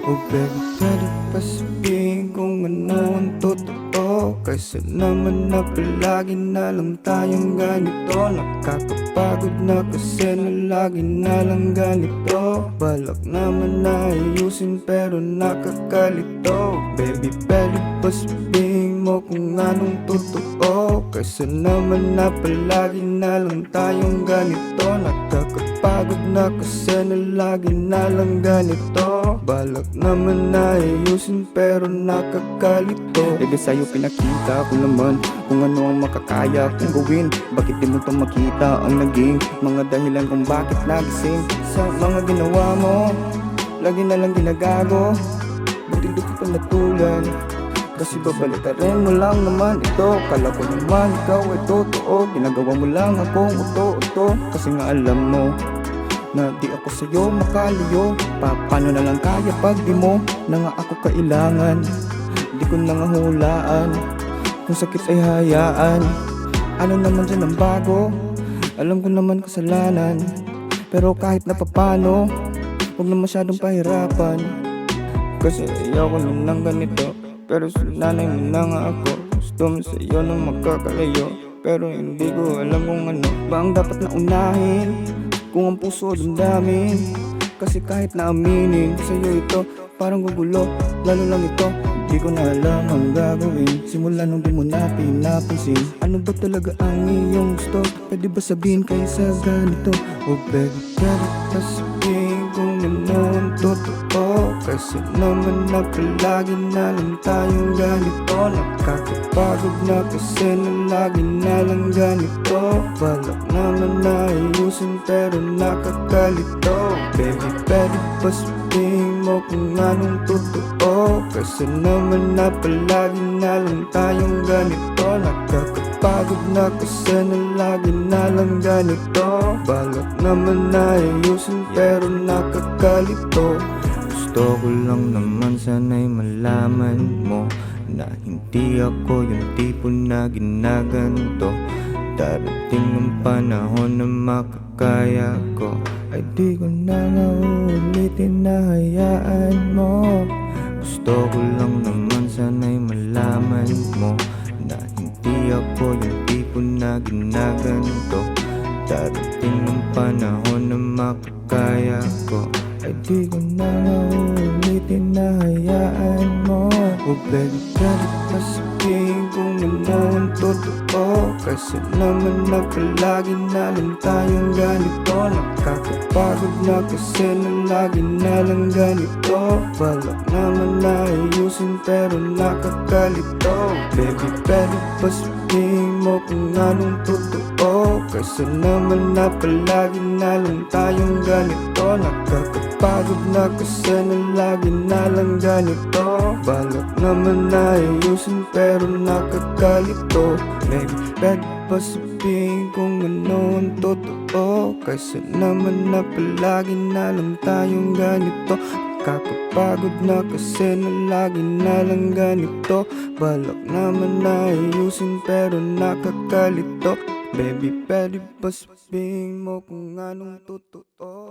Oh baby, pwede pa sabihin kung ano ang totoo, kaysa naman na palagi na lang tayong ganito. Nakakapagod na kasi na lagi na lang ganito. Balak naman na ayusin pero nakakalito. Baby, pwede pa sabihin mo kung anong totoo, kaysa naman na palagi na lang tayong ganito. Nakakapagod na kasi na lagi na lang ganito. Balak naman na ayusin pero nakakalito. Baby, sa'yo pinakita ko naman kung ano ang makakaya kong gawin. Bakit di mo to makita ang naging mga dahilan kung bakit nagising Sa mga ginawa mo, lagi na lang ginagago. Buti di ko pa natulan, kasi babalitarin mo lang naman ito. Kala ko naman ikaw ay totoo, ginagawa mo lang akong uto-uto. Kasi nga alam mo na di ako sa'yo makaliyo. Paano na lang kaya pag di mo na nga ako kailangan? Di ko na nga hulaan, kung sakit ay hayaan. Ano naman dyan ang bago? Alam ko naman kasalanan, pero kahit na papano, huwag na masyadong pahirapan. Kasi ayaw ko na ng ganito, pero sinanay mo na nga ako. Gusto mo sa'yo na magkakalayo, pero hindi ko alam kung ano ba ang dapat na unahin, kung ang puso o damdamin. Kasi kahit na aminin ko sa'yo ito, parang gugulo, lalo lang ito. Di ko na alam ang gagawin, simula nung di mo na pinapansin. Ano ba talaga ang iyong gusto? Pwede ba sabihin kaysa ganito? Oh baby, pwede ba sabihin kung ano ang totoo, kasi naman na palagi na lang tayong ganito. Nakakapagod na kasi na lagi na lang ganito. Balak naman na ayusin pero nakakalito. Baby, pwede ba sabihin mo kung anong totoo, kasi naman na palagi na lang tayong ganito. Nakakapagod na kasi na lagi na lang ganito. Balak naman na ayusin pero nakakalito. Gusto ko lang naman sana'y malaman mo na hindi ako yung tipo na ginaganto. Darating ang panahon na makakaya ko, ay di ko na nga uulitin na hayaan mo. Gusto ko lang naman sana'y malaman mo na hindi ako yung tipo na ginaganto. Darating ang panahon na makakaya ko, ay di ko na nga uulitin na hayaan mo. Oh baby, pwede pa sabihin kung ano ang totoo, kasi naman na palagi na lang tayong ganito. Nakakapagod na kasi na lagi na lang ganito. Balak naman na ayusin pero nakakalito. Baby, pwede pa sabihin mo kung anong totoo, kasi naman na palagi na lang tayong ganito. Nakakapagod na kasi na lagi na lang ganito. Balak naman na ayusin pero nakakalito. Baby, pwede pa sabihin kung ano ang totoo, kasi naman na palagi na lang tayong ganito. Nakakapagod na kasi na lagi na lang ganito. Balak naman na ayusin pero nakakalito. Baby, pwede ba sabihin mo kung anong totoo?